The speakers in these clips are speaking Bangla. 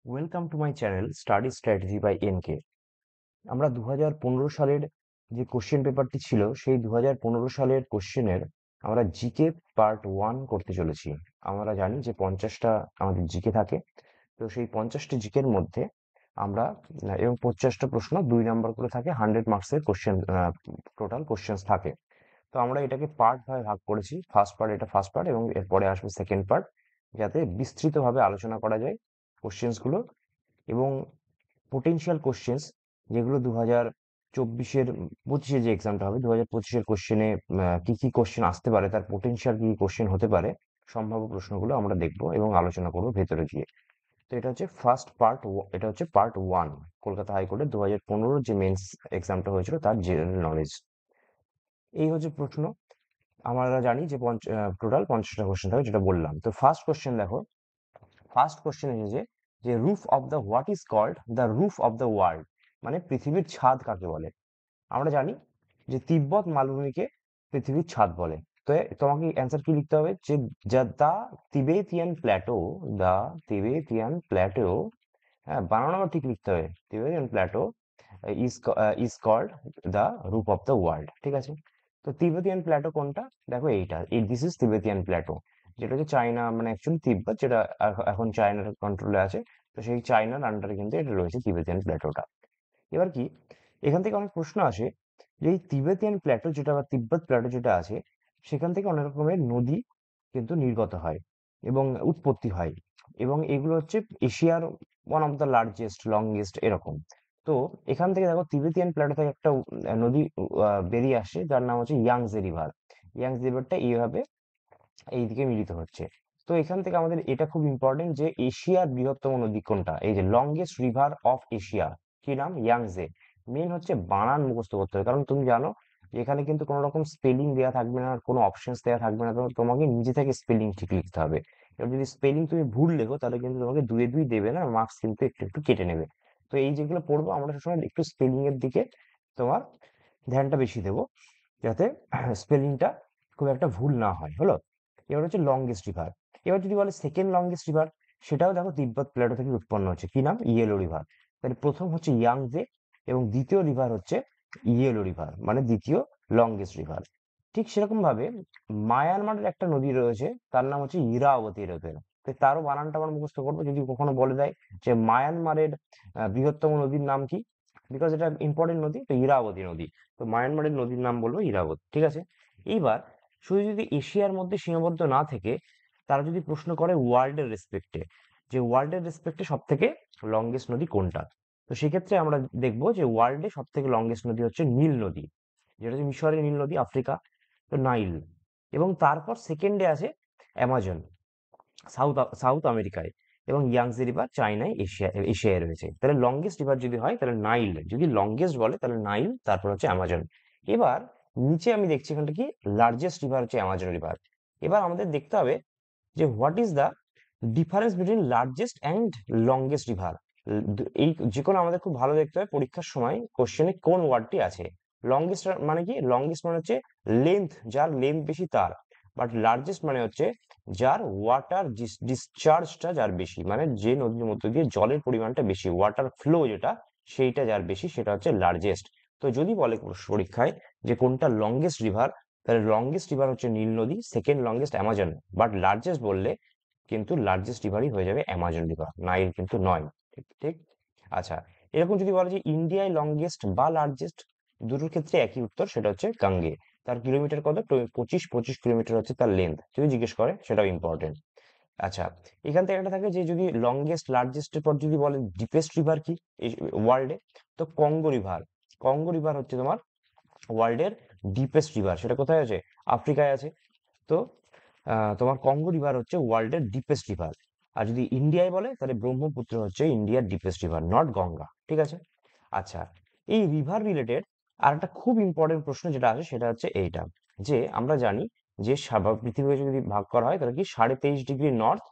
Welcome to my channel study strategy by NK. আমরা 2015 সালের যে কোশ্চেন পেপারটি ছিল সেই 2015 সালের কোশ্চেনের আমরা জিকে পার্ট 1 করতে চলেছি। আমরা জানি যে 50টা আমাদের জিকে থাকে, তো সেই 50টি জিকের মধ্যে আমরা এবং 50টা প্রশ্ন 2 নাম্বার করে থাকে, 100 মার্কসের কোশ্চেন, টোটাল কোশ্চেন্স থাকে। তো আমরা এটাকে পার্ট ভাবে ভাগ করেছি। ফার্স্ট পার্ট, এটা ফার্স্ট পার্ট, এবং এরপরে আসবে সেকেন্ড পার্ট, যাতে বিস্তৃতভাবে আলোচনা করা যায় কোশ্চেন্সগুলো এবং পোটেনশিয়াল কোশ্চেন্স, যেগুলো 2024-এর 25-এ যে এক্সামটা হবে, 2025-এর কোশ্চেনে কি কি কোশ্চেন আসতে পারে, তার পোটেনশিয়াল কি কোশ্চেন হতে পারে, সম্ভাব্য প্রশ্নগুলো আমরা দেখবো এবং আলোচনা করবো ভেতরে গিয়ে। তো এটা হচ্ছে ফার্স্ট পার্ট, এটা হচ্ছে পার্ট 1, কলকাতা হাইকোর্টের 2015 যে মেন্স এক্সামটা হয়েছিল তার জেনারেল নলেজ। এই হচ্ছে প্রশ্ন। আমরা জানি যে টোটাল 50টা কোশ্চেন থাকে, যেটা বললাম। তো ফার্স্ট কোশ্চেন দেখো, ফার্স্ট কোশ্চেন এসেছে যে roof of the what is called the roof of the world, মানে পৃথিবীর ছাদ কাকে বলে। আমরা জানি যে তিব্বত মালভূমিকে পৃথিবীর ছাদ বলে। তো তোমাকে অ্যান্সার কি লিখতে হবে, যে the Tibetan plateau, the Tibetan plateau, হ্যাঁ বানানো আবার ঠিক লিখতে হবে, Tibetan plateau is is called the roof of the world. ঠিক আছে, তো তিবেতিয়ান প্ল্যাটো কোনটা, দেখো এইটা, দিস ইজ তিবেতিয়ান প্ল্যাটো, যেটা হচ্ছে চায়না, মানে অ্যাকচুয়ালি তিব্বত, যেটা এখন চায়নার কন্ট্রোলে আছে। তো সেই চায়নার আন্ডারে কিন্তু এটা রয়েছে, তিবেতিয়ান প্ল্যাটোটা। এবার কি, এখান থেকে অনেক প্রশ্ন আসে যে এই তিবেতিয়ান প্ল্যাটো যেটা বা তিব্বত প্ল্যাটো যেটা আছে, সেখান থেকে অনেক রকমের নদী কিন্তু নির্গত হয় এবং উৎপত্তি হয়, এবং এগুলো হচ্ছে এশিয়ার one of the largest longest এরকম। তো এখান থেকে দেখো, তিবেতিয়ান প্ল্যাটো থেকে একটা নদী বেরিয়ে আসে, যার নাম হচ্ছে ইয়াংজে রিভার। ইয়াংজে রিভারটা এইভাবে এইদিকে মিলিত হচ্ছে। তো এখান থেকে আমাদের এটা খুব ইম্পর্টেন্ট, যে এশিয়ার বৃহত্তম নদী কোনটা, এই যে লংগেস্ট রিভার অফ এশিয়া, কি নাম, ইয়াংজে। মেন হচ্ছে বানান মুখস্থ করতে হবে, কারণ তুমি জানো যে এখানে কিন্তু কোনো রকম স্পেলিং দেওয়া থাকবে না, কোনো অপশনস দেওয়া থাকবে না, তো তোমাকে নিজে থেকে স্পেলিং ঠিক লিখতে হবে। এবার যদি স্পেলিং তুমি ভুল লেখো, তাহলে কিন্তু তোমাকে 2-2 দেবে না, মার্কস কিন্তু একটু একটু কেটে নেবে। তো এই যেগুলো পড়বো আমরা সবসময় একটু স্পেলিং এর দিকে তোমার ধ্যানটা বেশি দেবো, যাতে স্পেলিংটা খুব একটা ভুল না হয়, হলো। এবার হচ্ছে লংগেস্ট রিভার। এবার যদি বলে সেকেন্ড লংগেস্ট রিভার, সেটাও দেখো তিব্বত প্ল্যাটো থেকে উৎপন্ন হচ্ছে, কি নাম, ইয়েলো রিভার। তাহলে প্রথম হচ্ছে ইয়াংজে, এবং দ্বিতীয় রিভার হচ্ছে ইয়েলো রিভার, মানে দ্বিতীয় লংগেস্ট রিভার। ঠিক সেরকম ভাবে মায়ানমারের একটা নদী রয়েছে, তার নাম হচ্ছে ইরাবতী রিভার। তো তারও বানানটা আমার মুখস্থ করবো, যদি কখনো বলে দেয় যে মায়ানমারের বৃহত্তম নদীর নাম কি, বিকজ এটা ইম্পর্টেন্ট নদী, তো ইরাবতী নদী। তো মায়ানমারের নদীর নাম বলবো ইরাবতী। ঠিক আছে, এইবার শুধু যদি এশিয়ার মধ্যে সীমাবদ্ধ না থেকে তারা যদি প্রশ্ন করে ওয়ার্ল্ডের রেসপেক্টে, যে ওয়ার্ল্ডের রেসপেক্টে সব থেকে লংগেস্ট নদী কোনটা, তো সেক্ষেত্রে আমরা দেখবো যে ওয়ার্ল্ডে সব থেকে লংগেস্ট নদী হচ্ছে নীল নদী, যেটা হচ্ছে মিশরের নীল নদী, আফ্রিকা, তো নাইল। এবং তারপর সেকেন্ডে আছে অ্যামাজন, সাউথ সাউথ আমেরিকায়, এবং ইয়াংজে রিভার চায়নায়, এশিয়ায় রয়েছে। তাহলে লংগেস্ট রিভার যদি হয় তাহলে নাইল, যদি লংগেস্ট বলে তাহলে নাইল, তারপর হচ্ছে অ্যামাজন। এবার নিচে আমি দেখছি এখানটা কি, লার্জেস্ট রিভার হচ্ছে অ্যামাজন রিভার। এবার আমাদের দেখতে হবে যে what is the difference between largest and longest river. এই যে কোনো আমাদের খুব ভালো দেখতে হবে পরীক্ষার সময় কোশ্চেনে কোন ওয়ার্ডটি আছে। লংগেস্ট মানে কি, লংগেস্ট মানে হচ্ছে লেন্থ, যার লেন্থ বেশি তার, বাট লার্জেস্ট মানে হচ্ছে যার ওয়াটার ডিসচার্জটা যার বেশি, মানে যে নদীর মধ্যে দিয়ে জলের পরিমাণটা বেশি, ওয়াটার ফ্লো যেটা, সেইটা যার বেশি, সেটা হচ্ছে লার্জেস্ট। তো যদি বলে পরীক্ষায় যে কোনটা লংগেস্ট রিভার, তাহলে লংগেস্ট রিভার হচ্ছে নীল নদী, second longest Amazon, but largest বললে কিন্তু লার্জেস্ট রিভারই হয়ে যাবে অ্যামাজন রিভার, নাইল কিন্তু নয়। ঠিক ঠিক। আচ্ছা, এরকম যদি বলে যে ইন্ডিয়ায় লংগেস্ট বা লার্জেস্ট, দুটোর ক্ষেত্রে একই উত্তর, সেটা হচ্ছে গাঙ্গে। তার কিলোমিটার কত, 25 কিলোমিটার হচ্ছে তার লেন্থ, যদি জিজ্ঞেস করে সেটাও ইম্পর্টেন্ট। আচ্ছা, এখান থেকে একটা থাকে যে যদি লংগেস্ট লার্জেস্টের পর যদি বলে ডিপেস্ট রিভার কি ওয়ার্ল্ডে, তো কঙ্গো রিভার। কঙ্গো রিভার হচ্ছে তোমার ওয়ার্ল্ডের ডিপেস্ট রিভার, সেটা কোথায় আছে, আফ্রিকায় আছে। তো তোমার কঙ্গো রিভার হচ্ছে ওয়ার্ল্ডের ডিপেস্ট রিভার। আর যদি ইন্ডিয়ায় বলে তাহলে ব্রহ্মপুত্র হচ্ছে ইন্ডিয়ার ডিপেস্ট রিভার, নট গঙ্গা। ঠিক আছে। আচ্ছা, এই রিভার রিলেটেড আর একটা খুব ইম্পর্টেন্ট প্রশ্ন যেটা আসে, সেটা হচ্ছে এইটা, যে আমরা জানি যে পৃথিবীকে যদি ভাগ করা হয় তাহলে কি 23.5 ডিগ্রি নর্থ,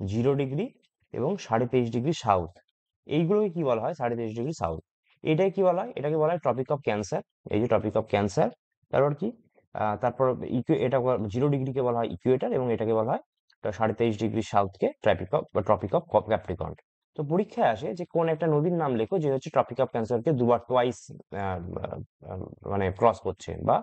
0 ডিগ্রি, এবং 23.5 ডিগ্রি সাউথ, এইগুলোকে কি বলা হয়, 23.5 ডিগ্রি সাউথ। এটাই কি বলা হয়, এটাকে বলা হয় ট্রপিক অফ ক্যান্সার। এই যে ট্রপিক অফ ক্যান্সার, তারপর কি, তারপর এটা 0 ডিগ্রিকে বলা হয় ইকুয়েটার, এবং এটাকে বলা হয় 23.5 ডিগ্রি সাউথকে ট্রপিক অফ ক্যাপ্রিকর্ন। তো পরীক্ষায় আসে যে কোন একটা নদীর নাম লেখো যে হচ্ছে ট্রপিক অফ ক্যান্সারকে দুবার টোয়াইস মানে ক্রস করছে, বা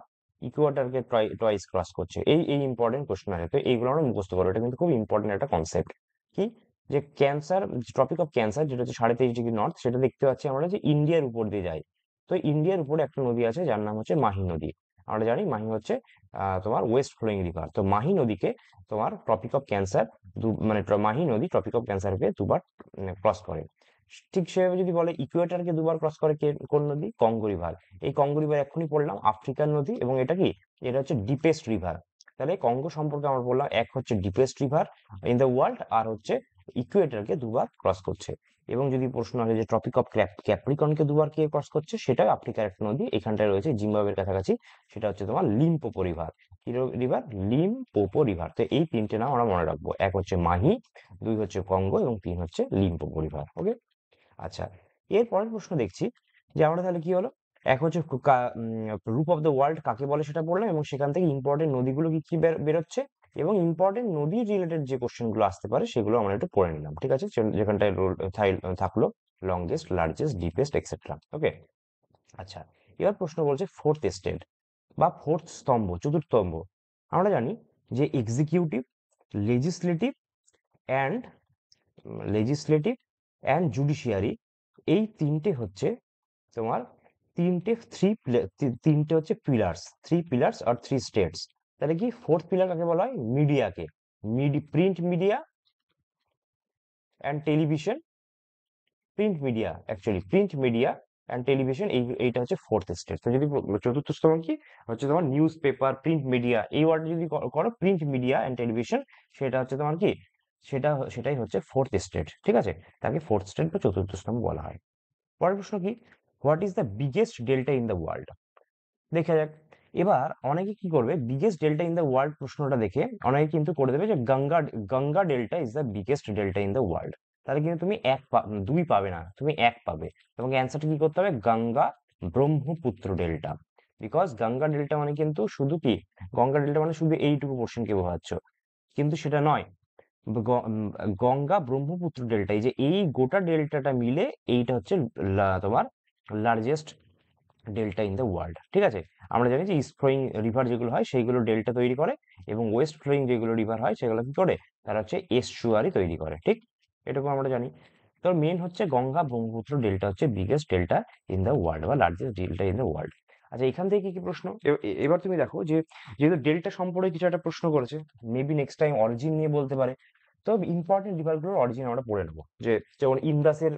ইকুয়েটরকে টোয়াইস ক্রস করছে। এই এই ইম্পর্টেন্ট কোশ্চেন আছে, তো এইগুলো আমরা মুখস্থ করবো। এটা কিন্তু খুব ইম্পর্টেন্ট একটা কনসেপ্ট। কি, যে ক্যান্সার, ট্রপিক অফ ক্যান্সার যেটা হচ্ছে 23.5 ডিগ্রি নর্থ, সেটা দেখতে পাচ্ছি আমরা যে ইন্ডিয়ার উপর দিয়ে যায়। তো ইন্ডিয়ার উপরে একটা নদী আছে যার নাম হচ্ছে মাহি নদী। আমরা জানি মাহি হচ্ছে তোমার ওয়েস্ট ফ্লোয়িং রিভার। তো মাহি নদীকে তোমার ট্রপিক অফ ক্যান্সার মানে মাহি নদী ট্রপিক অফ ক্যান্সারকে দুবার ক্রস করে। ঠিক সেভাবে যদি বলে ইকুয়েটরকে দুবার ক্রস করে কোন নদী? Congo river. এই কঙ্গো রিভার এক্ষুনি পড়লাম আফ্রিকার নদী, এবং এটা কি, এটা হচ্ছে ডিপেস্ট রিভার। তাহলে কঙ্গো সম্পর্কে আমরা বললাম, এক হচ্ছে deepest river in the world, আর হচ্ছে ইকুয়েটরকে দুবার ক্রস করছে। এবং যদি প্রশ্ন আসে যে ট্রপিক অফ ক্যাপ্রিকনকে দুবার কে ক্রস করছে, সেটাও আফ্রিকার একটা নদী, এখানটায় রয়েছে জিম্বাবুয়ের কাছাকাছি। সেটা হচ্ছে তোমার লিম্পোপো রিভার। কি রিভার? Limpopo river. তো এই তিনটে নাম আমরা মনে রাখবো, এক হচ্ছে মাহি, দুই হচ্ছে কঙ্গো, এবং তিন হচ্ছে লিম্পোপো রিভার। ওকে। আচ্ছা, এর পরের প্রশ্ন দেখছি যে আমরা তাহলে কি হলো, এক হচ্ছে রূপ অফ দ্য ওয়ার্ল্ড কাকে বলে সেটা পড়লাম, এবং সেখান থেকে ইম্পর্টেন্ট নদীগুলো কি কি বেরোচ্ছে, এবং ইম্পর্টেন্ট নদী রিলেটেড যে কোশ্চেন গুলো আসতে পারে সেগুলো আমরা একটু পড়ে নিলাম। ঠিক আছে, যেখানটায় থাকলো লংগেস্ট, লার্জেস্ট, ডিপেস্ট, এক্সেট্রা। ওকে। আচ্ছা, এবার প্রশ্ন বলছে ফোর্থ স্টেট বা ফোর্থ স্তম্ভ, চতুর্থ স্তম্ভ। আমরা জানি যে executive, legislative and legislative and judiciary, এই তিনটে হচ্ছে তোমার তিনটে হচ্ছে পিলার্স, থ্রি পিলার্স আর থ্রি স্টেটস। তাহলে কি ফোর্থ পিলার কাকে বলা হয়? মিডিয়াকে। Print media and television, print media, actually print media and television, এইটা হচ্ছে ফোর্থ স্টেট। তো যদি চতুর্থ স্তম্ভ কি হচ্ছে তোমার নিউজ পেপার, প্রিন্ট মিডিয়া, এই ওয়ার্ড যদি করো প্রিন্ট মিডিয়া অ্যান্ড টেলিভিশন, সেটা হচ্ছে তোমার কি, সেটাই হচ্ছে ফোর্থ স্টেট। ঠিক আছে, তাকে ফোর্থ স্টেট বা চতুর্থ স্তম্ভ বলা হয়। পরের প্রশ্ন কি, what is the biggest delta in the world? দেখা যাক। এবার অনেকে কি করবে, biggest delta in the world প্রশ্নটা দেখে অনেকে কিন্তু করে দেবে যে Ganga, Ganga delta is the biggest delta in the world. তাহলে কিন্তু তুমি দুই পাবে না, তুমি এক পাবে। তোমাকে অ্যান্সারটা কি করতে হবে? Ganga Brahmaputra delta. Because Ganga delta মানে কিন্তু শুধু কি, গঙ্গা ডেল্টা মানে শুধু এইটুকু পোর্শনকে বোঝাচ্ছ, কিন্তু সেটা নয়। গঙ্গা ব্রহ্মপুত্র ডেল্টা, এই যে এই গোটা ডেল্টাটা মিলে এইটা হচ্ছে তোমার largest delta in the world. ঠিক আছে, আমরা জানি যে ইস্ট ফ্লোয়িং রিভার যেগুলো হয় সেইগুলো ডেল্টা তৈরি করে, এবং ওয়েস্ট ফ্লোয়িং যেগুলো রিভার হয় সেগুলো কি করে, তারা হচ্ছে এস্টুয়ারি তৈরি করে। ঠিক, এটুকু আমরা জানি। তো মেন হচ্ছে গঙ্গা ব্রহ্মপুত্র ডেল্টা হচ্ছে biggest delta in the world, বা largest delta in the world. আচ্ছা, এখান থেকে কি কি প্রশ্ন, এবার তুমি দেখো যে যেহেতু ডেল্টা সম্পর্কে কিছু একটা প্রশ্ন করেছে, মেবি নেক্সট টাইম অরিজিন নিয়ে বলতে পারে। তো ইম্পর্টেন্ট রিভারগুলোর অরিজিন আমরা পড়ে নেবো, যে যেমন ইন্দাসের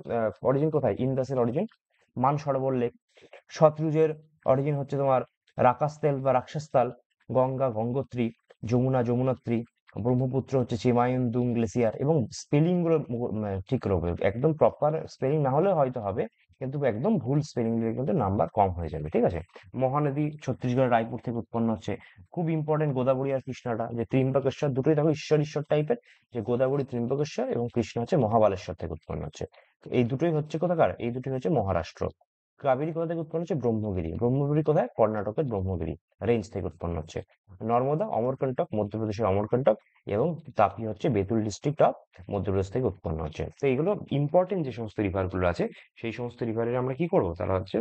অরিজিন কোথায়? ইন্দাসের অরিজিন মানসরোবর লেক। সতলুজের অরিজিন হচ্ছে তোমার রাকাস্তেল বা রাক্ষসতাল। গঙ্গা গঙ্গোত্রী, যমুনা যমুনোত্রী, ব্রহ্মপুত্র হচ্ছে চিমায়ুন্দুং গ্লেসিয়ার। এবং স্পেলিং গুলো ঠিক রাখবে, একদম প্রপার স্পেলিং না হলে হয়তো হবে, কিন্তু একদম ভুল স্পেলিং দিলে কিন্তু নাম্বার কম হয়ে যাবে। ঠিক আছে, মহানদী ছত্তিশগড় রায়পুর থেকে উৎপন্ন হচ্ছে। খুব ইম্পর্টেন্ট গোদাবরী আর কৃষ্ণাটা, যে ত্রিম্বকেশ্বর দুটোই দেখো ঈশ্বর ঈশ্বর টাইপের, যে গোদাবরী ত্রিম্বকেশ্বর, এবং কৃষ্ণ হচ্ছে মহাবালেশ্বর থেকে উৎপন্ন হচ্ছে। এই দুটোই হচ্ছে কোথাকার? এই দুটোই হচ্ছে মহারাষ্ট্র। কাবেরী কোথা থেকে উৎপন্ন হচ্ছে? ব্রহ্মগিরি। ব্রহ্মগিরি কোথায়? কর্ণাটকের ব্রহ্মগিরি রেঞ্জ থেকে উৎপন্ন হচ্ছে। নর্মদা অমরকন্টক, মধ্যপ্রদেশের অমরকন্টক, এবং তাপি হচ্ছে বেতুল ডিস্ট্রিক্ট অফ মধ্যপ্রদেশ থেকে উৎপন্ন হচ্ছে। তো এইগুলো ইম্পর্টেন্ট যে সমস্ত রিভার গুলো আছে, সেই সমস্ত রিভারের আমরা কি করবো, তারা হচ্ছে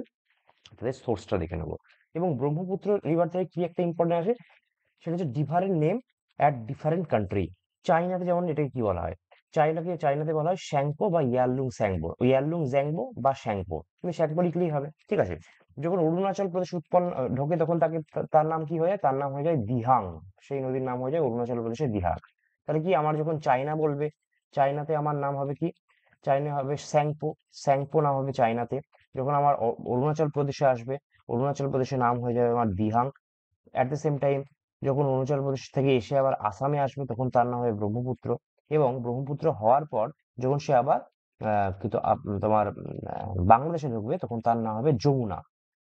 তাদের সোর্সটা দেখে নেবো। এবং ব্রহ্মপুত্র রিভার থেকে কি একটা ইম্পর্টেন্ট আছে, সেটা হচ্ছে different name at different country. চাইনাতে যেমন এটাকে কি বলা হয়? চাইনাতে বলা হয় শ্যাংপো বা ইয়ারলুং স্যাংবো, ইয়ারলুং জ্যাংবো বা শ্যাংপো। তুমি শ্যাংপো লিখলেই হবে। ঠিক আছে, যখন অরুণাচল প্রদেশ উৎপন্ন ঢোকে, তখন তার নাম কি হয়ে যায়? তার নাম হয়ে যায় দিহাং। সেই নদীর নাম হয়ে যায় অরুণাচল প্রদেশের দিহাং। তাহলে কি, আমার যখন চায়না বলবে, চায়নাতে আমার নাম হবে কি? চায়না হবে স্যাংপো, স্যাংপো নাম হবে চায়নাতে। যখন আমার অরুণাচল প্রদেশে আসবে, অরুণাচল প্রদেশের নাম হয়ে যাবে আমার Dihang. At the same time যখন অরুণাচল প্রদেশ থেকে এসে আবার আসামে আসবে, তখন তার নাম হবে ব্রহ্মপুত্র। এবং ব্রহ্মপুত্র হওয়ার পর যখন সে আবার কিন্তু তোমার বাংলাদেশে ঢুকবে, তখন তার নাম হবে যমুনা।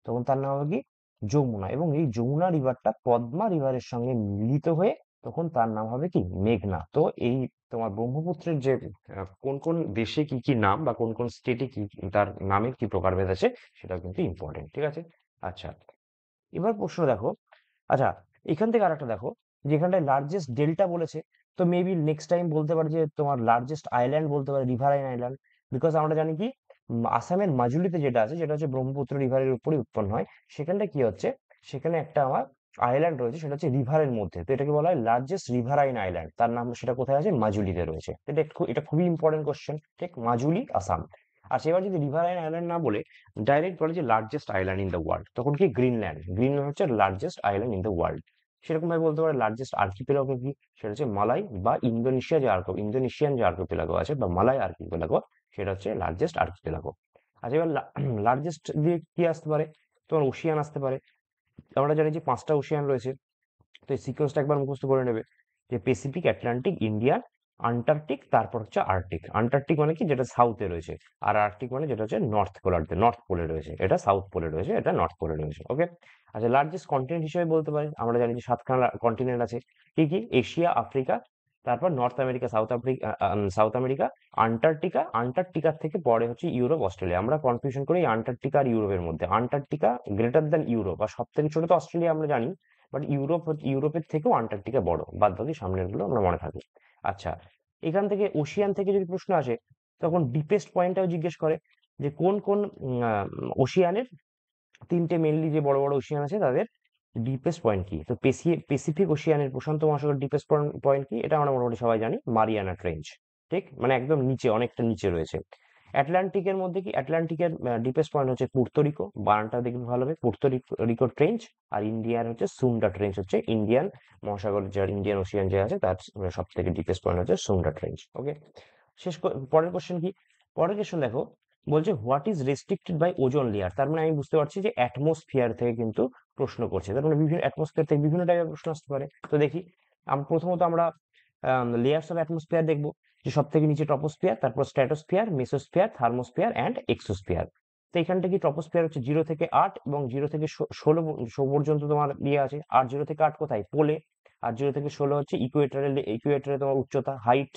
তখন তার নাম হবে কি? যমুনা। এবং এই যমুনা রিভারটা পদ্মা রিভারের সঙ্গে মিলিত হয়ে তখন তার নাম হবে কি? মেঘনা। তো এই তোমার ব্রহ্মপুত্রের যে কোন কোন দেশে কি কি নাম, বা কোন কোন স্টেটে কি তার নামের কি প্রকারভেদ আছে, সেটাও কিন্তু ইম্পর্টেন্ট। ঠিক আছে। আচ্ছা, এবার প্রশ্ন দেখো। আচ্ছা, এখান থেকে আরেকটা দেখো, যেখানটায় লার্জেস্ট ডেল্টা বলেছে, তো মেবি নেক্সট টাইম বলতে পারে যে তোমার লার্জেস্ট আইল্যান্ড বলতে পারে রিভারাইন আইল্যান্ড। বিকজ আমরা জানি কি আসামের মাজুলিতে যেটা আছে যেটা হচ্ছে ব্রহ্মপুত্র রিভারের উপরে উৎপন্ন হয়, সেখানটা কি হচ্ছে, সেখানে একটা আমার আইল্যান্ড রয়েছে, সেটা হচ্ছে রিভারের মধ্যে, তো এটাকে বলা হয় লার্জেস্ট রিভারাইন আইল্যান্ড, তার নাম সেটা কোথায় আছে, মাজুলিতে রয়েছে। এটা খুবই ইম্পর্টেন্ট কোশ্চেন, ঠিক, মাজুলি আসাম। আচ্ছা, এবার যদি রিভারাইন আইল্যান্ড না বলে ডাইরেক্ট বলে যে largest island in the world, তখন কি গ্রিনল্যান্ড, গ্রিনল্যান্ড হচ্ছে largest island in the world. সেরকম ভাবে বলতে পারে লার্জেস্ট আর্কিপেলাগো কি, সেটা হচ্ছে মালাই বা ইন্দোনেশিয়া যে ইন্দোনেশিয়ান যে আর্কিপেলাগো আছে বা মালাই আর্কিপেলাগো, সেটা হচ্ছে লার্জেস্ট আর্কিপেলাগো। আচ্ছা, এবার লার্জেস্ট দিয়ে কি আসতে পারে, তোমার ওশিয়ান আসতে পারে। আমরা জানি যে 5টা ওশিয়ান রয়েছে, তো এই সিকোয়েন্সটা একবার মুখস্থ করে নেবে, যে প্যাসিফিক, আটলান্টিক, ইন্ডিয়ান, আন্টার্কটিক, তারপর হচ্ছে আর্কটিক। আন্টার্কটিক মানে কি, যেটা সাউথে রয়েছে, আর আর্কটিক মানে যেটা হচ্ছে নর্থ পোলে রয়েছে, এটা সাউথ পোলে রয়েছে, এটা নর্থ পোলে রয়েছে। ওকে। আচ্ছা, লার্জেস্ট কন্টিনেন্ট হিসেবে বলতে পারি, আমরা জানি যে 7খানা কন্টিনেন্ট আছে। কি কি, এশিয়া, আফ্রিকা, তারপর North America, South America, Antarctica, আন্টার্কটিকার থেকে পরে হচ্ছে ইউরোপ, অস্ট্রেলিয়া। আমরা কনফিউশন করি আন্টার্কটিকা আর ইউরোপের মধ্যে। আন্টার্কটিকা গ্রেটার দ্যান ইউরোপ, আর সব থেকে ছোট তো অস্ট্রেলিয়া আমরা জানি, বাট ইউরোপের থেকেও আন্টার্কটিকা বড়, বাদ বাকি সামনের গুলো আমরা মনে থাকি। আচ্ছা, এখান থেকে ওশিয়ান থেকে যদি প্রশ্ন আসে, তখন ডিপেস্ট পয়েন্টটাও জিজ্ঞেস করে, যে কোন কোন ওশিয়ানের, 3টে মেনলি যে বড় বড় ওশিয়ান আছে তাদের ডিপেস্ট পয়েন্ট কি। তো প্যাসিফিক ওশিয়ানের প্রশান্ত মহাসাগর ডিপেস্ট পয়েন্ট কি, এটা আমরা মোটামুটি সবাই জানি, মারিয়ানা ট্রেঞ্চ। ঠিক, মানে একদম নিচে, অনেকটা নিচে রয়েছে। আটলান্টিকের মধ্যে কি, আটলান্টিকের ডিপেস্ট পয়েন্ট হচ্ছে পুর্তরিকো, বানানটা দেখবে ভালো হবে, পুর্তরিকো ট্রেঞ্চ। আর ইন্ডিয়ার হচ্ছে সুমডা ট্রেঞ্চ, হচ্ছে ইন্ডিয়ান মহাসাগর, যার ইন্ডিয়ান ওশিয়ান যে আছে তার সব থেকে ডিপেস্ট পয়েন্ট হচ্ছে সুমডা ট্রেঞ্চ। ওকে। পরের কোশ্চেন কি, পরের কোশ্চেন দেখো, বলছে what is restricted by ozone layer. তার মানে আমি বুঝতে পারছি যে অ্যাটমসফিয়ার থেকে কিন্তু প্রশ্ন করছে, তার মানে বিভিন্ন অ্যাটমসফিয়ার থেকে বিভিন্ন টাইপের প্রশ্ন আসতে পারে। তো দেখি, প্রথমত আমরা লেয়ার্স অফ অ্যাটমসফিয়ার দেখবো, যে সব থেকে নিচে ট্রপোস্ফিয়ার, তারপর stratosphere, mesosphere, thermosphere and exosphere. তো এখানটা কি, ট্রপোস্ফিয়ার হচ্ছে 0 থেকে 8 এবং 0 থেকে 16 পর্যন্ত তোমার ইয়ে আছে। আর 0 থেকে 8 কোথায়, পোলে। আর 0 থেকে 16 হচ্ছে ইকুয়েটরে তোমার উচ্চতা, হাইট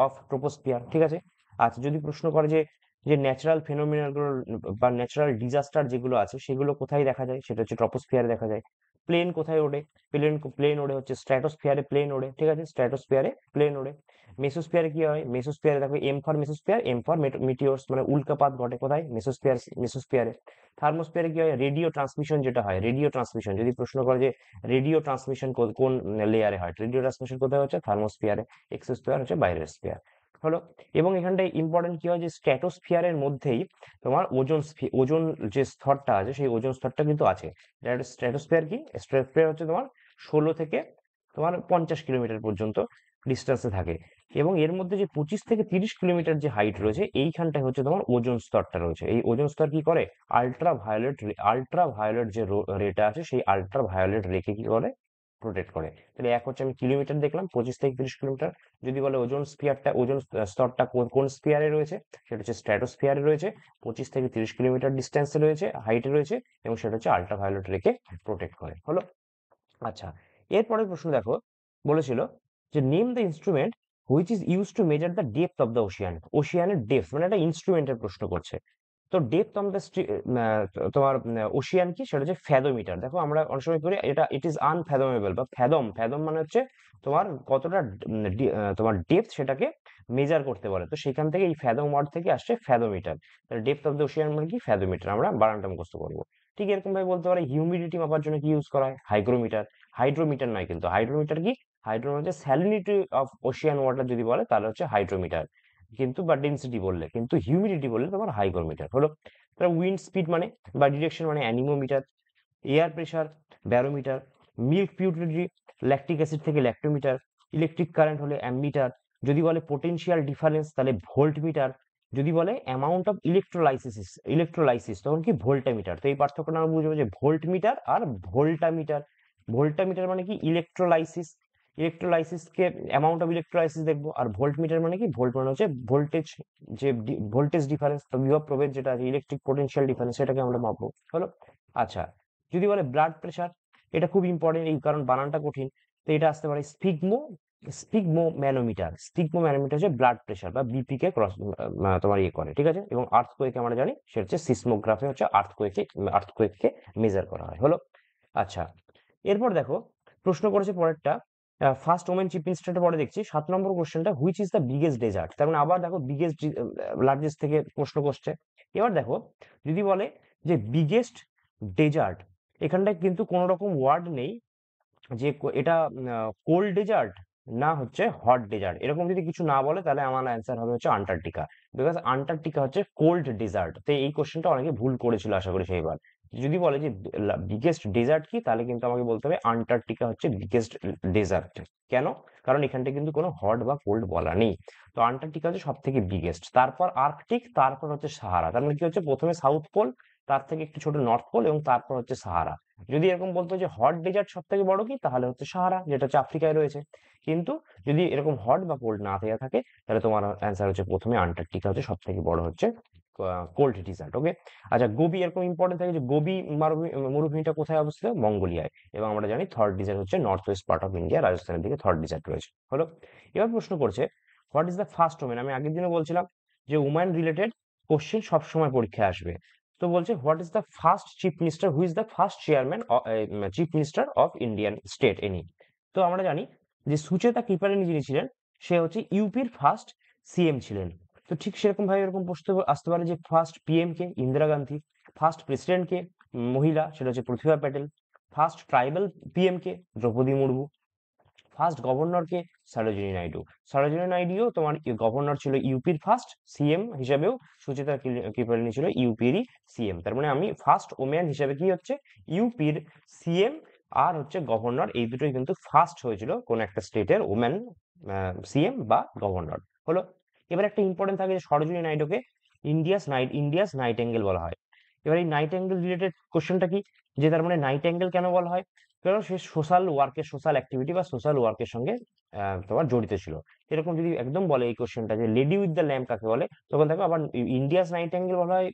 অফ ট্রপোস্ফিয়ার। ঠিক আছে। আচ্ছা, যদি প্রশ্ন করে যে যে ন্যাচারাল ফেনোমেনাল বা ন্যাচারাল ডিজাস্টার যেগুলো আছে সেগুলো কোথায় দেখা যায়, সেটা হচ্ছে ট্রপোস্ফিয়ারে দেখা যায়। প্লেন কোথায় ওঠে, প্লেন ওড়ে হচ্ছে স্ট্র্যাটোস্ফিয়ারে, প্লেন ওড়ে। ঠিক আছে, স্ট্র্যাটোস্ফিয়ারে প্লেন ওড়ে। মেসোস্ফিয়ারে কি হয়, মেসোস্ফিয়ারে দেখো, এম ফর মিটিওরস, মানে উল্কাপাত ঘটে কোথায়, মেসোস্ফিয়ারে। থার্মোস্ফিয়ারে কি হয়, রেডিও ট্রান্সমিশন যেটা হয়, রেডিও ট্রান্সমিশন যদি প্রশ্ন করে যে রেডিও ট্রান্সমিশন কোন লেয়ারে হয়, রেডিও ট্রান্সমিশন কোথায় হচ্ছে, থার্মোস্ফিয়ারে। এক্সোস্ফিয়ার হচ্ছে বাইরের স্ফিয়ার। হলো। এবং এখানটায় ইম্পর্টেন্ট কি হয়, যে স্ট্র্যাটোস্ফিয়ারের মধ্যেই তোমার ওজোন যে স্তরটা আছে, সেই ওজোন স্তরটা কিন্তু আছে। স্ট্র্যাটোস্ফিয়ার কি, স্ট্র্যাটোস্ফিয়ার হচ্ছে তোমার 16 থেকে তোমার 50 কিলোমিটার পর্যন্ত ডিস্টেন্সে থাকে। এবং এর মধ্যে যে 25 থেকে 30 কিলোমিটার যে হাইট রয়েছে, এইখানটায় হচ্ছে তোমার ওজোন স্তরটা রয়েছে। এই ওজোন স্তর কি করে, আল্ট্রা ভায়োলেট যে রেটা আছে, সেই আল্ট্রা ভায়োলেট রেকে কি করে, প্রোটেক্ট করে। তাহলে এক হচ্ছে আমি কিলোমিটার দেখলাম, 25 থেকে 30 কিলোমিটার। যদি বলে ওজোন স্তরটা কোন স্পিয়ারে রয়েছে, সেটা হচ্ছে স্ট্র্যাটোস্ফিয়ারে রয়েছে, 25 থেকে 30 কিলোমিটার ডিস্টেন্সে রয়েছে, হাইটে রয়েছে, এবং সেটা হচ্ছে আল্ট্রা ভায়োলেট রেকে প্রোটেক্ট করে। হলো। আচ্ছা, এরপরের প্রশ্ন দেখো, বলেছিল যে name the instrument which is use to measure the depth of the ওশিয়ানের ডেপথ, মানে একটা ইনস্ট্রুমেন্টের প্রশ্ন করছে। তো ডেপথ অফ দ্য তোমার ওশিয়ান কি, সেটা হচ্ছে ফ্যাদোমিটার। দেখো, আমরা অনেক সময় করি এটা, ইট ইজ আনফ্যাদোমেবল বা ফ্যাদম মানে হচ্ছে তোমার কতটা তোমার ডেপথ, সেটাকে মেজার করতে পারে। তো সেখান থেকে এই ফ্যাদম ওয়ার্ড থেকে আসছে ফ্যাদোমিটার। তাহলে ডেপথ অফ দ্য ওশিয়ান মানে কি, ফ্যাদোমিটার। আমরা বানানটা মুখস্থ করবো। ঠিক এরকম ভাবে বলতে পারে হিউমিডিটি মাপার জন্য কি ইউজ করা হয়, হাইগ্রোমিটার। হাইড্রোমিটার নয় কিন্তু, হাইড্রোমিটার কি, hydrometer salinity of Ocean water যদি বলে তাহলে হচ্ছে হাইড্রোমিটার, কিন্তু বা ডেন্সিটি বললে, কিন্তু হিউমিডিটি বললে তোমার হাইগ্রোমিটার। হলো। তাহলে উইন্ড স্পিড মানে বা ডিরেকশন মানে anemometer. Air pressure barometer. Milk purity, lactic acid থেকে ল্যাক্টোমিটার। ইলেকট্রিক কারেন্ট হলে অ্যামমিটার। যদি বলে পোটেনশিয়াল ডিফারেন্স তাহলে ভোল্টমিটার। যদি বলে অ্যামাউন্ট অফ ইলেকট্রোলাইসিস তখন কি, ভোল্টামিটার। তো এই পার্থক্যটা আমরা বুঝবো যে ভোল্টমিটার আর ভোল্টামিটার। ভোল্টামিটার মানে কি, ইলেকট্রোলাইসিসকে অ্যামাউন্ট অফ ইলেকট্রোলাইসিস দেখবো। আর ভোল্টমিটার মানে কি, ভোল্ট মানে হচ্ছে ভোল্টেজ, যে ভোল্টেজ ডিফারেন্স, বিভব প্রভেদ যেটা আছে, ইলেকট্রিক পোটেনশিয়াল ডিফারেন্স, সেটাকে আমরা মাপবো। হলো। আচ্ছা, যদি বলে ব্লাড প্রেশার, এটা খুব ইম্পর্টেন্ট, এই কারণ বানানটা কঠিন। তো এটা আসতে পারে স্পিগমো ম্যানোমিটার হচ্ছে ব্লাড প্রেশার বা বিপি কে ক্রস তোমার ইয়ে করে। ঠিক আছে। এবং আর্থকোয়েক আমরা জানি সেটা হচ্ছে সিসমোগ্রাফি, হচ্ছে আর্থকোয়েককে মেজার করা হয়। হলো। আচ্ছা, এরপর দেখো, প্রশ্ন করেছে পরেরটা, ফার্স্ট ওমেন চিফ মিনিস্টারের পরে দেখছি 7 নম্বর কোশ্চেনটা, which is the biggest desert. তার মানে আবার দেখো বিগেস্ট লার্জেস্ট থেকে প্রশ্ন করছে। এবার দেখো যদি বলে যে বিগেস্ট ডেজার্ট, এখানটায় কিন্তু কোনো রকম ওয়ার্ড নেই যে এটা কোল্ড ডেজার্ট না হচ্ছে হট ডেজার্ট, এরকম যদি কিছু না বলে তাহলে আমার অ্যান্সার হবে হচ্ছে আন্টার্কটিকা, বিকজ আন্টার্কটিকা হচ্ছে কোল্ড ডেজার্ট। তো এই কোশ্চেনটা অনেকে ভুল করেছিল আশা করি সেইবার। যদি বলে যে বিগেস্ট ডেজার্ট কি, তাহলে কিন্তু আমাকে বলতে হবে আন্টার্কটিকা হচ্ছে বিগেস্ট ডেজার্ট। কেন? কারণ এখানটা কিন্তু কোনো হট বা কোল্ড বলা নেই। তো আন্টার্কটিকা হচ্ছে সব থেকে বিগেস্ট, তারপর আর্কটিক, তারপর হচ্ছে সাহারা। তার মানে কি হচ্ছে, প্রথমে সাউথ পোল, তার থেকে একটু ছোট নর্থ পোল, এবং তারপর হচ্ছে সাহারা। যদি এরকম বলতো যে হট ডেজার্ট সব থেকে বড় কি, তাহলে হচ্ছে সাহারা, যেটা হচ্ছে আফ্রিকায় রয়েছে। কিন্তু যদি এরকম হট বা কোল্ড না দেওয়া থাকে, তাহলে তোমার অ্যান্সার হচ্ছে প্রথমে আন্টার্কটিকা হচ্ছে সব থেকে বড় হচ্ছে কোল্ড ডেজার্ট। ওকে। আচ্ছা, গোবি এরকম ইম্পর্টেন্ট থাকে যে গোবি মরুভূমিটা কোথায় অবস্থিত? মঙ্গোলিয়ায়। এবং আমরা জানি থার্ড ডেজার্ট হচ্ছে north West part of India, রাজস্থানের দিকে থার্ড ডেজার্ট রয়েছে। হলো। এবার প্রশ্ন করছে what is the first women. আমি আগের দিনে বলছিলাম যে উম্যান রিলেটেড কোশ্চেন সবসময় পরীক্ষায় আসবে। তো বলছে what is the first chief minister, who is the first chairman chief minister of Indian state any. তো আমরা জানি যে সুচেতা কৃপালিনী যিনি ছিলেন, সে হচ্ছে ইউপির ফার্স্ট সিএম ছিলেন। তো ঠিক সেরকম ভাবে এরকম প্রশ্ন আসতে পারে যে ফার্স্ট পিএম কে, ইন্দিরা গান্ধী। ফার্স্ট প্রেসিডেন্ট কে, মহিলা, সেটা হচ্ছে প্রতিভা প্যাটেল। ফার্স্ট ট্রাইবাল পিএম কে, দ্রৌপদী মুর্মু। ফার্স্ট গভর্নর কে, সরোজিনী নাইডু। সরোজিনী নাইডুও তোমার গভর্নর ছিল ইউপির ফার্স্ট, সিএম হিসাবেও সুচেতা কৃপালিনী ছিল ইউপিরই সিএম। তার মানে আমি ফার্স্ট ওমেন হিসাবে কি হচ্ছে ইউপির সিএম আর হচ্ছে গভর্নর, এই দুটোই কিন্তু ফার্স্ট হয়েছিল কোন একটা স্টেটের ওমেন সিএম বা গভর্নর। হলো। এবার একটা ইম্পর্টেন্ট থাকে যে সরোজিনী নাইডুকে ইন্ডিয়াস নাইটেঙ্গেল বলা হয়। এবার এই নাইটেঙ্গেল রিলেটেড কোশ্চেনটা কি, যে তার মানে নাইটেঙ্গেল কেন বলা হয়? কারণ সে সোশ্যাল ওয়ার্কের, সোশ্যাল অ্যাক্টিভিটি বা সোশ্যাল ওয়ার্কের সঙ্গে তোমার জড়িত ছিল। এরকম যদি একদম বলে এই কোশ্চেনটা যে লেডি উইথ দ্য ল্যাম্প কাকে বলে, তখন দেখো আবার ইন্ডিয়াস নাইটেঙ্গেল বলা হয়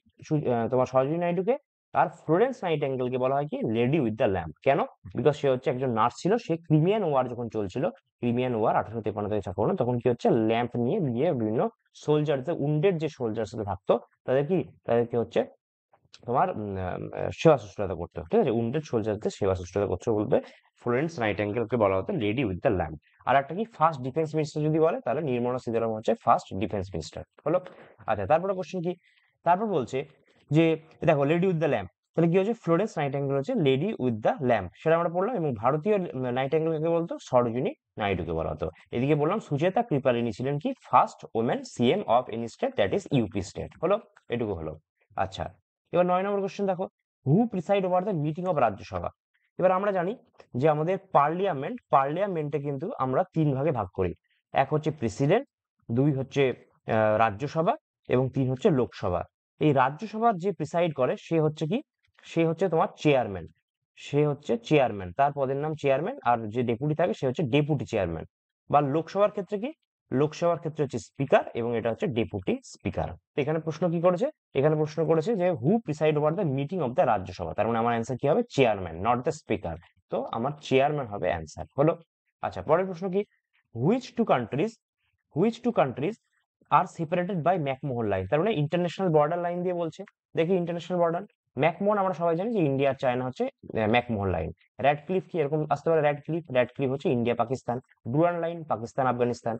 তোমার সরোজিনী নাইডুকে। আর ফ্লোরেন্স নাইটেঙ্গেলকে বলা হয় কি লেডি উইথ দ্য ল্যাম্প। কেন? বিকজ সে হচ্ছে একজন নার্স ছিল, সে ক্রিমিয়ান ওয়ার যখন চলছিল, ক্রিমিয়ান ওয়ার 1853 থেকে 56, তখন কি হচ্ছে ল্যাম্প নিয়ে গিয়ে বিভিন্ন সোলজারদের, উন্ডেড যে সোলজার থাকতো, তাদের কি, তাদেরকে হচ্ছে তোমার সেবা শুশ্রূষা করতে, ঠিক আছে, উন্ডেড সোলজারদের সেবা শুশ্রূষা করতে বলবে ফ্লোরেন্স নাইটেঙ্গেলকে বলা হতো লেডি উইথ দ্য ল্যাম্প। আর একটা কি, ফার্স্ট ডিফেন্স মিনিস্টার যদি বলে, তাহলে নির্মলা সীতারামন হচ্ছে ফার্স্ট ডিফেন্স মিনিস্টার। হলো। আচ্ছা, তারপরে কোশ্চেন কি, তারপর বলছে যে দেখো লেডি উইথ দ্য ল্যাম্প, তাহলে কি হচ্ছে ফ্লোরেন্স নাইটেঙ্গেল হচ্ছে লেডি উইথ দ্য ল্যাম্প, সেটা আমরা পড়লাম। এবং ভারতীয় নাইটেঙ্গেলকে বলতো সরোজিনী নাইডুকে বলা হতো। এদিকে বললাম সুচেতা কৃপালিনী ছিলেন কি first women CM of any state, that is UP state. হলো, এটুকু হলো। আচ্ছা, এবার 9 নম্বর কোশ্চেন দেখো, who preside over the meeting of Rajya Sabha. এবার আমরা জানি যে আমাদের পার্লিয়ামেন্টে কিন্তু আমরা 3 ভাগে ভাগ করি। এক হচ্ছে প্রেসিডেন্ট, 2 হচ্ছে রাজ্যসভা, এবং 3 হচ্ছে লোকসভা। এই রাজ্যসভার যে প্রিসাইড করে সে হচ্ছে কি, সে হচ্ছে তোমার চেয়ারম্যান। সে হচ্ছে চেয়ারম্যান, তার পদের নাম চেয়ারম্যান। আর যে ডেপুটি থাকে সে হচ্ছে ডেপুটি চেয়ারম্যান। বা লোকসভার ক্ষেত্রে কি, লোকসভার ক্ষেত্রে হচ্ছে স্পিকার, এবং এটা হচ্ছে ডেপুটি স্পিকার। তো এখানে প্রশ্ন কি করেছে, এখানে প্রশ্ন করেছে যে who preside over the meeting of the Rajya Sabha. তার মানে আমার অ্যান্সার কি হবে, চেয়ারম্যান, নট দ্য স্পিকার। তো আমার চেয়ারম্যান হবে অ্যান্সার। হলো। আচ্ছা, পরের প্রশ্ন কি, which two countries which two countries are separated by McMahon line. তার মানে ইন্টারন্যাশনাল বর্ডার লাইন দিয়ে বলছে। দেখি ইন্টারন্যাশনাল বর্ডার, ম্যাকমোহন আমরা সবাই জানি যে ইন্ডিয়া আর চায়না হচ্ছে ম্যাকমোহন লাইন। রেড ক্লিফ কি, এরকম আসতে পারে রেড ক্লিফ হচ্ছে India Pakistan. Duran line Pakistan Afghanistan.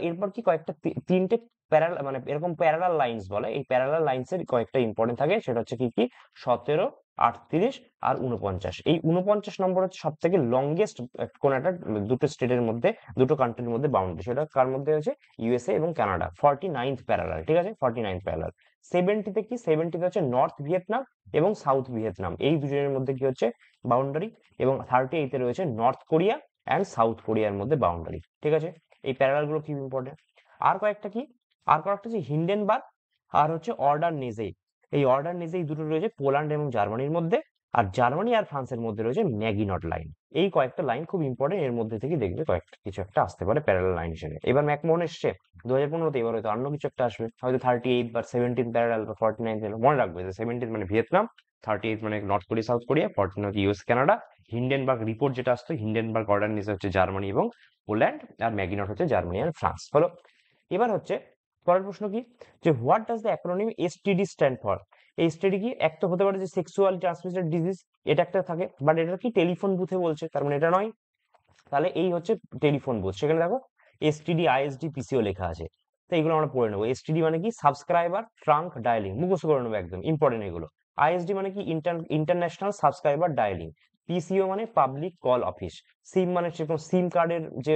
এরপর কি কয়েকটা তিনটে প্যারাল, মানে এরকম প্যারালাল লাইন্স বলে, এই প্যারালাল লাইন্স এর কয়েকটা ইম্পর্টেন্ট থাকে, সেটা হচ্ছে কি কি, 17, 38 আর 49। এই 49 নম্বর হচ্ছে সব থেকে লংগেস্ট কোন একটা দুটো স্টেটের মধ্যে, দুটো কান্ট্রির মধ্যে বাউন্ডারি, সেটা কার মধ্যে হচ্ছে ইউএসএ এবং কানাডা। 49th প্যারালাল, ঠিক আছে, 49th প্যারালাল। 70তে কি, 70তে হচ্ছে নর্থ ভিয়েতনাম এবং সাউথ ভিয়েতনাম, এই দুজনের মধ্যে কি হচ্ছে বাউন্ডারি। এবং 38তে রয়েছে নর্থ কোরিয়া অ্যান্ড সাউথ কোরিয়ার মধ্যে বাউন্ডারি, ঠিক আছে। এই প্যারালাল গুলো কি ইম্পর্টেন্ট। আর কয়েকটা কি, আর কয়েকটা হচ্ছে হিন্ডেনবার্গ আর হচ্ছে অর্ডার নেজে। এই অর্ডার নেজে এই দুটো রয়েছে পোল্যান্ড এবং জার্মানির মধ্যে। আর জার্মানি আর ফ্রান্সের মধ্যে রয়েছে ম্যাগিনট লাইন। এই কয়েকটা লাইন খুব ইম্পর্টেন্ট, এর মধ্যে থেকে দেখবে কয়েকটা কিছু একটা আসতে পারে প্যারালাল লাইন হিসেবে। এবার ম্যাকমোহন এসছে 2015-তে, এবার হয়তো অন্য কিছু একটা আসবে, হয়তো 38 বা 17 প্যারালাল বা 49। মনে রাখবে যে 17 মানে ভিয়েতনাম, 38 মানে নর্থ কোরিয়া সাউথ কোরিয়া, 14 হচ্ছে ইউএস কানাডা। হিন্ডেনবার্গ রিপোর্ট যেটা আসতো, হিন্ডেনবার্গ অর্ডার নিচে হচ্ছে জার্মানি এবং পোল্যান্ড, আর ম্যাগিনট হচ্ছে জার্মানি আর ফ্রান্স। হলো। এবার হচ্ছে পরের প্রশ্ন কি, যে what does the acronym STD stand for. এই এসটিডি কি, এক তো হতে পারে যে সেক্সুয়াল ট্রান্সমিটেড ডিজিজ, এটা একটা থাকে, বাট এটা কি টেলিফোন বুথে বলছে, তার মানে এটা নয়। তাহলে এই হচ্ছে টেলিফোন বুথ, সেখানে দেখো এসটিডি আইএসডি পিসিও লেখা আছে। তো এইগুলো আমরা পড়ে নেবো। এসটিডি মানে কি সাবস্ক্রাইবার ট্রাঙ্ক ডায়ালিং, মুখস্থ করে নেবো একদম ইম্পর্টেন্ট এগুলো। আইএসডি মানে কি ইন্টারন্যাশনাল সাবস্ক্রাইবার ডায়ালিং। পিসিও মানে পাবলিক কল অফিস। সিম মানে সেরকম সিম কার্ডের যে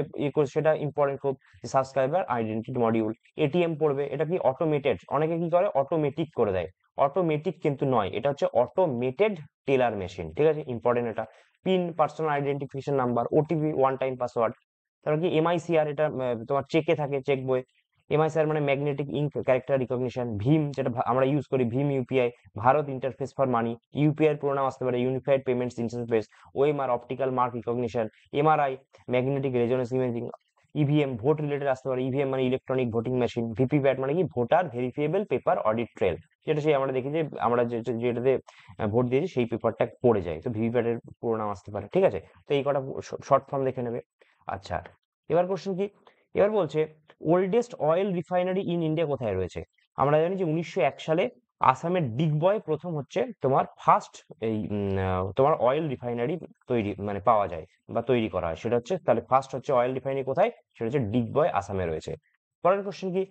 সেটা ইম্পর্টেন্ট খুব, সাবস্ক্রাইবার আইডেন্টিটি মডিউল। এটিএম পড়বে, এটা কি অটোমেটেড, অনেকে কি করে অটোমেটিক করে দেয়, অটোমেটিক কিন্তু নয়, এটা হচ্ছে অটোমেটেড টেলার মেশিন, ঠিক আছে, ইম্পর্টেন্ট এটা। Pin personal identification number, OTP one time password. তারপর কি এমআইসিআর, এটা তোমার চেকে থাকে, চেক বই। এমআইসিআর মানে ম্যাগনেটিক ইঙ্ক ক্যারেক্টার রিকগনিশন। ভীম, যেটা আমরা ইউজ করি, ভীম UPI, Bharat interface for money. UPI এর পুরো নাম আসতে পারে unified payments interface. OMR optical mark recognition. MRI magnetic resonance imaging. EVM vote related আসতে পারে, ইভিএম মানে ইলেকট্রনিক ভোটিং মেশিন। ভিপিপ্যাট মানে কি ভোটার ভেরিফিয়েবল পেপার অডিট ট্রেল, যেটা সেই আমরা দেখি যে আমরা যেটাতে ভোট দিয়েছি সেই পেপারটা পড়ে যায়, তো ভিভিপ্যাট এর পুরো নাম আসতে পারে, ঠিক আছে। তো এই কটা শর্ট ফর্ম দেখে নেবে। আচ্ছা, এবার কোশ্চেন কি, এবার বলছে oldest oil refinery in India কোথায় রয়েছে। আমরা জানি যে 1901 সালে আসামের ডিগবয় প্রথম হচ্ছে তোমার ফার্স্ট এই তোমার অয়েল রিফাইনারি তৈরি মানে পাওয়া যায় বা তৈরি করা হয়, সেটা হচ্ছে তাহলে ফার্স্ট হচ্ছে অয়েল রিফাইনারি কোথায়, সেটা হচ্ছে ডিগবয় আসামে রয়েছে। পরের কোশ্চেন কি,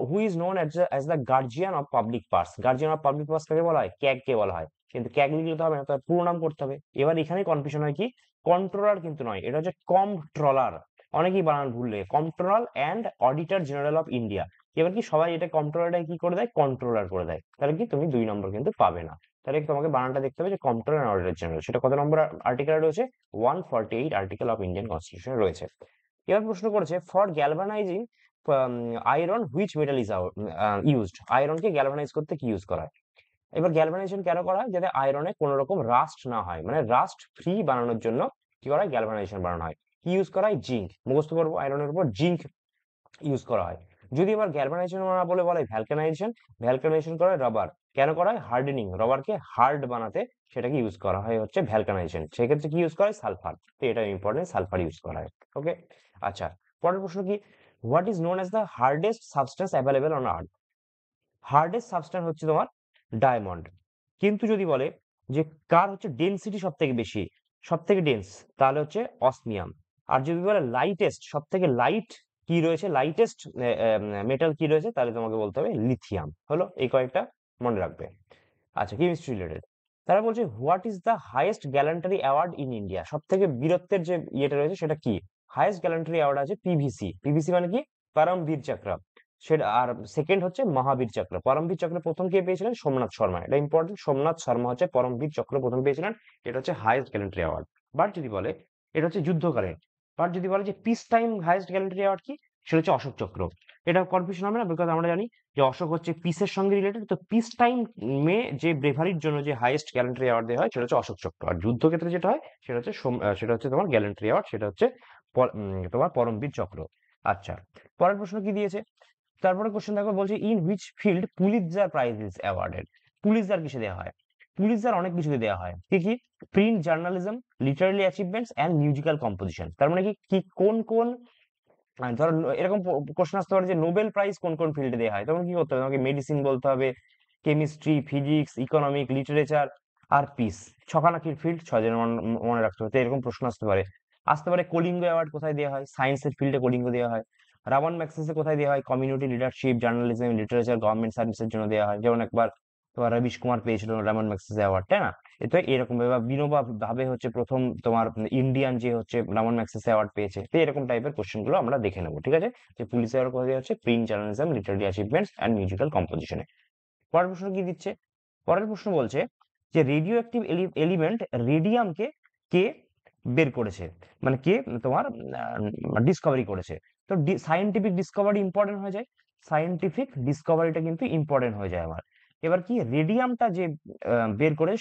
who is known as the guardian of public purse. Guardian of public purse কাকে বলা হয়, ক্যাগ কে বলা হয়। কিন্তু ক্যাগ লিখলে তো হবে না, তার পুরো নাম করতে হবে। এবার এখানে কনফিউশন হয় কি, কন্ট্রোলার কিন্তু নয়, এটা হচ্ছে কম্পট্রোলার। অনেকেই বানান ভুল লেগে, controller and auditor general of India. এবার কি সবাই এটা কন্ট্রোলারটা কি করে দেয়, কন্ট্রোলার করে দেয়, তাহলে কি তুমি 2 নম্বর কিন্তু পাবে না। তাহলে তোমাকে বানানটা দেখতে হবে যে কন্ট্রোলার অ্যান্ড অডিটর জেনারেল, সেটা কত নম্বর আর্টিকেল রয়েছে, 148 আর্টিকেল অফ ইন্ডিয়ান কনস্টিটিউশন রয়েছে। এবার প্রশ্ন করেছে for galvanising iron which metal is used. আয়রনকে গ্যালভানাইজ করতে কি ইউজ করা হয়। এবার গ্যালভানাইজেশন কেন করা হয়, যাতে আয়রনে কোনো রকম রাস্ট না হয়, মানে রাস্ট ফ্রি বানানোর জন্য কি করা হয়, গ্যালভানাইজেশন বানানো হয়। কি ইউজ করা হয়, জিঙ্ক, মুখস্থ করবো, আয়রনের উপর জিঙ্ক ইউজ করা হয়। যদি এবার গ্যালভানাইজেশন না বলে বলা হয় ভ্যালকানাইজেশন, ভ্যালকানাইজেশন করা হয় রাবার, কেন করা হয়, হার্ডেনিং, রবারকে হার্ড বানাতে সেটাকে ইউজ করা হয় হচ্ছে ভ্যালকানাইজেশন। সেক্ষেত্রে কি ইউজ করা হয়, সালফার, তো এটা ইম্পর্টেন্ট, সালফার ইউজ করা হয়। ওকে, আচ্ছা, পরের প্রশ্ন কি, what is known as the hardest substance available on earth. Hardest substance হচ্ছে তোমার ডায়মন্ড। কিন্তু যদি বলে যে কার হচ্ছে ডেনসিটি সব থেকে বেশি, সব থেকে ডেন্স, তাহলে হচ্ছে অসমিয়াম। আর যদি বলে লাইটেস্ট, সব থেকে লাইট কি রয়েছে, লাইটেস্ট মেটাল কি রয়েছে, তাহলে তোমাকে বলতে হবে লিথিয়াম। হলো, এই কয়েকটা মনে রাখবে। আচ্ছা, কেমিস্ট্রি রিলেটেড, তারা বলছে what is the highest gallantry award in India. সব থেকে বীরত্বের যে ইয়েটা রয়েছে সেটা কি, হাইয়েস্ট গ্যালান্টারি অ্যাওয়ার্ড আছে পিভিসি। পিভিসি মানে কি, পরমবীর চক্র, সেটা। আর সেকেন্ড হচ্ছে মহাবীর চক্র। পরমবীর চক্র প্রথম কে পেয়েছিলেন, সোমনাথ শর্মা, এটা ইম্পর্টেন্ট, সোমনাথ শর্মা হচ্ছে পরমবীর চক্র প্রথম পেয়েছিলেন। এটা হচ্ছে হাইয়েস্ট গ্যালান্টারি অ্যাওয়ার্ড। বাট যদি বলে এটা হচ্ছে যুদ্ধকালীন, বাট যদি বলে যে piece time highest gallantry award কি, সেটা হচ্ছে অশোক চক্র। এটা কনফিউশন হবে না, বিকজ আমরা জানি যে অশোক হচ্ছে পিসের সঙ্গে রিলেটেড, তো পিস টাইম মে যে ব্রেভারির জন্য যে হাইয়েস্ট গ্যালান্টারি অ্যাওয়ার্ড দেওয়া হয় সেটা হচ্ছে অশোক চক্র। আর যুদ্ধক্ষেত্রে যেটা হয় সেটা হচ্ছে সেটা হচ্ছে তোমার গ্যালান্টারি অ্যাওয়ার্ড, সেটা হচ্ছে তোমার পরমবীর চক্র। আচ্ছা, পরের প্রশ্ন কি দিয়েছে, তারপরে কোশ্চেন দেখো, বলছে in which field Pulitzer prize is awarded. Pulitzer কিসে দেওয়া হয়, পুলিৎজার অনেক কিছুতে দেওয়া হয়, কি কি, print journalism, literary achievements and musical composition. তার মানে কি কি কোন কোন ধরো এরকম কোশ্চেন আসতে পারে যে নোবেল প্রাইজ কোন কোন ফিল্ডে দেওয়া হয়, তখন কি করতে হবে, তোমাকে মেডিসিন বলতে হবে, কেমিস্ট্রি, ফিজিক্স, ইকোনমিক, লিটারেচার আর পিস। ছখানা কি ফিল্ড, 6 জন মনে রাখতে হবে, তো এরকম প্রশ্ন আসতে পারে। আসতে পারে কলিঙ্গ অ্যাওয়ার্ড কোথায় দেওয়া হয়, সায়েন্সের ফিল্ডে কলিঙ্গ দেওয়া হয়। রামন ম্যাগসেসে কোথায় দেওয়া হয়, community leadership, journalism, literature, government সার্ভিসের জন্য দেওয়া হয়। যেমন একবার তোমার রবিশ কুমার পেয়েছিল রামন ম্যাগসেসে অ্যাওয়ার্ড, তাই না। তো এরকম ভাবে বিনোবা ভাবে হচ্ছে প্রথম তোমার ইন্ডিয়ান যে হচ্ছে রামন ম্যাগসেসে অ্যাওয়ার্ড পেয়েছে। তো এরকম টাইপের কোশ্চেন গুলো আমরা দেখে নেবো, ঠিক আছে। যে পুলিশ অ্যাওয়ার্ড কোথায় দেওয়া হচ্ছে, print journalism, literary achievements and musical কম্পোজিশনে। পরের প্রশ্ন কি দিচ্ছে, পরের প্রশ্ন বলছে যে রেডিও অ্যাক্টিভ এলিমেন্ট রেডিয়ামকে কে বের করেছে, মানে কে তোমার ডিসকভারি করেছে। তো সায়েন্টিফিক ডিসকভারি ইম্পর্টেন্ট হয়ে যায়, সায়েন্টিফিক ডিসকভারিটা কিন্তু ইম্পর্টেন্ট হয়ে যায় আমার। এবার কি, রেডিয়ামটা যে বের করে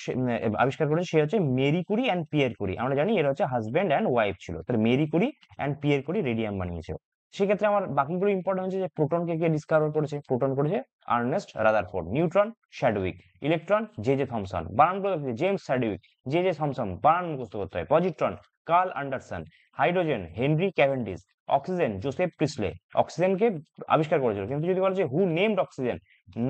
আবিষ্কার করেছে সে হচ্ছে Marie Curie and Pierre Curie. আমরা জানি এরা হচ্ছে হাজব্যান্ড অ্যান্ড ওয়াইফ ছিল, তাহলে Marie Curie and Pierre Curie radium বানিয়েছে। সেক্ষেত্রে আমার বাকিগুলো ইম্পর্টেন্ট হচ্ছে যে প্রোটনকে কে ডিসকভার করেছে, প্রোটন করেছে Ernest Rutherford. Neutron Chadwick. Electron J J Thomson, বানানগুলো James Chadwick, J J Thomson, বানান মুখস্থ করতে হয়। Positron Carl Anderson. Hydrogen Henry Cavendish. Oxygen Joseph Priestley অক্সিজেনকে আবিষ্কার করেছিল। কিন্তু যদি বলা যে হু নেমড অক্সিজেন,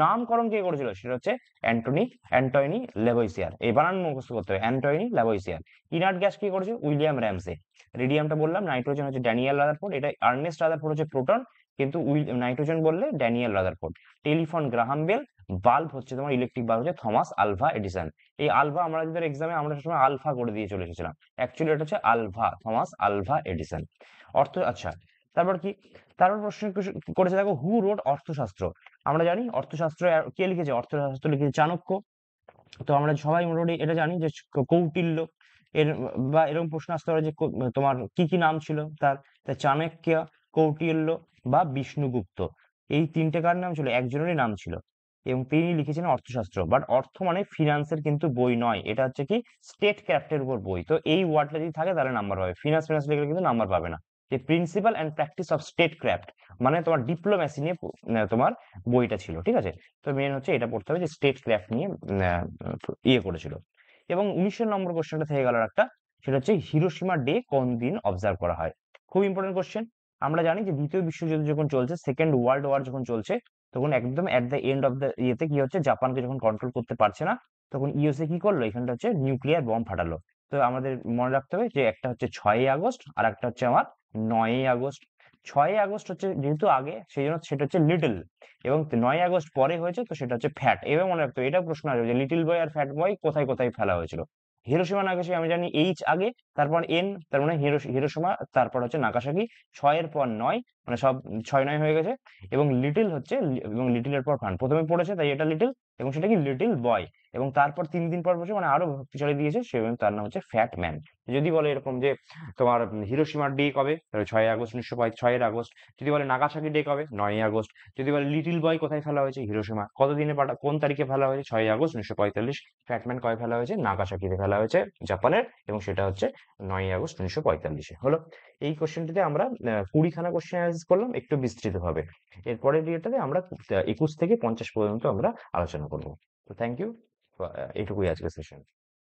নামকরণ কে করেছিল, সেটা হচ্ছে অ্যান্টনি লেভোইসিয়ার। এই বানান মুখস্থ করতে হবে, অ্যান্টনি লেভোইসিয়ার। ইনার্ট গ্যাস কি করেছে, উইলিয়াম র্যামসে। রেডিয়ামটা বললাম, নাইট্রোজেন হচ্ছে ড্যানিয়েল রাদারফোর্ড, এটা আর্নেস্ট রাদারফোর্ড হচ্ছে প্রোটন, কিন্তু নাইট্রোজেন বললে Daniel Rutherford. Telephone Graham Bell. Bulb হচ্ছে তোমার ইলেকট্রিক বাল্ব হচ্ছে থমাস আলভা এডিসন। এই আলভা আমরা যদি এক্সামে আমরা সবসময় আলফা করে দিয়ে চলে এসেছিলাম, অ্যাকচুয়ালি এটা হচ্ছে আলভা, থমাস আলভা এডিসন। আচ্ছা, তারপর কি, তারপর প্রশ্ন করেছে দেখো, হু রোড অর্থশাস্ত্র। আমরা জানি অর্থশাস্ত্র কে লিখেছে, অর্থশাস্ত্র লিখেছে চাণক্য। তো আমরা সবাই মোটামুটি এটা জানি যে কৌটিল্য এর, বা এরকম প্রশ্ন আসতে পারে যে তোমার কি কি নাম ছিল তার, তা চাণক্য, কৌটিল্য বা বিষ্ণুগুপ্ত, এই তিনটে কার নাম ছিল, একজনেরই নাম ছিল, এবং তিনি লিখেছিলেন অর্থশাস্ত্র। বাট অর্থ মানে ফিনান্সের কিন্তু বই নয়, এটা হচ্ছে কি স্টেট ক্রাফটের উপর বই। তো এই ওয়ার্ডটা যদি থাকে তাহলে নাম্বার পাবে, ফিনান্স ফিনান্স লিখলে কিন্তু নাম্বার পাবে না। যে principal and practice of state craft, মানে তোমার ডিপ্লোম্যাসি নিয়ে তোমার বইটা ছিল, ঠিক আছে। তো মেন হচ্ছে এটা পড়তে হবে যে স্টেট ক্রাফট নিয়ে ইয়ে করেছিল। এবং 19 নম্বর কোশ্চেনটা থেকে গেল একটা, সেটা হচ্ছে হিরোশিমা ডে কোন দিন অবজার্ভ করা হয়। খুব ইম্পর্টেন্ট কোশ্চেন। আমরা জানি যে দ্বিতীয় বিশ্বযুদ্ধ যখন চলছে, সেকেন্ড ওয়ার্ল্ড ওয়ার যখন চলছে, তখন একদম at the end of the ইয়েতে কি হচ্ছে, জাপানকে যখন কন্ট্রোল করতে পারছে না, তখন ইউএসএ কি করলো, এখানটা হচ্ছে নিউক্লিয়ার বম ফাটালো। তো আমাদের মনে রাখতে হবে যে একটা হচ্ছে 6ই আগস্ট আর একটা হচ্ছে আমার 9ই আগস্ট। 6ই আগস্ট হচ্ছে যেহেতু আগে, সেই জন্য সেটা হচ্ছে লিটল, এবং 9ই আগস্ট পরে হয়েছে, তো সেটা হচ্ছে ফ্যাট। এবার মনে রাখতে হবে, এটা প্রশ্ন আসবে যে লিটল বয় আর ফ্যাট বয় কোথায় কোথায় ফেলা হয়েছিল। হিরোশিমা নাগাসাকি আমি জানি এইচ আগে, তারপর এন, তার মানে হিরোশিমা, তারপর হচ্ছে নাগাসাকি, 6-এর পর 9, মানে সব 6-9 হয়ে গেছে। এবং লিটল হচ্ছে এবং লিটলের পর ফান প্রথমে পড়েছে, তাই এটা লিটল, এবং সেটা কি লিটল বয়। এবং তারপর 3 দিন পর বসে মানে আরো শক্তিশালী দিয়েছে সে, এবং তার নাম হচ্ছে ফ্যাট ম্যান। যদি বলে এরকম যে তোমার হিরোশিমার ডে কবে, 6ই আগস্ট 6ই আগস্ট। যদি বলে নাগাসাকি ডে কবে, 9ই আগস্ট। যদি বলে লিটল বয় কোথায় ফেলা হয়েছে, হিরোশিমা। কত দিনে কোন তারিখে ফেলা হয়েছে, 6ই আগস্ট 1945। ফ্যাটম্যান কবে ফেলা হয়েছে, নাগাসাকিতে ফেলা হয়েছে, জাপানের, এবং সেটা হচ্ছে 9ই আগস্ট 1945-এ হলো। এই কোশ্চেনটিতে আমরা 20খানা কোশ্চেন অ্যানালাইসিস করলাম একটু বিস্তৃত ভাবে। এরপরের ভিডিওটাতে আমরা 21 থেকে 50 পর্যন্ত আমরা আলোচনা করবো। তো থ্যাংক ইউ, এটুকুই আজকের সেশন।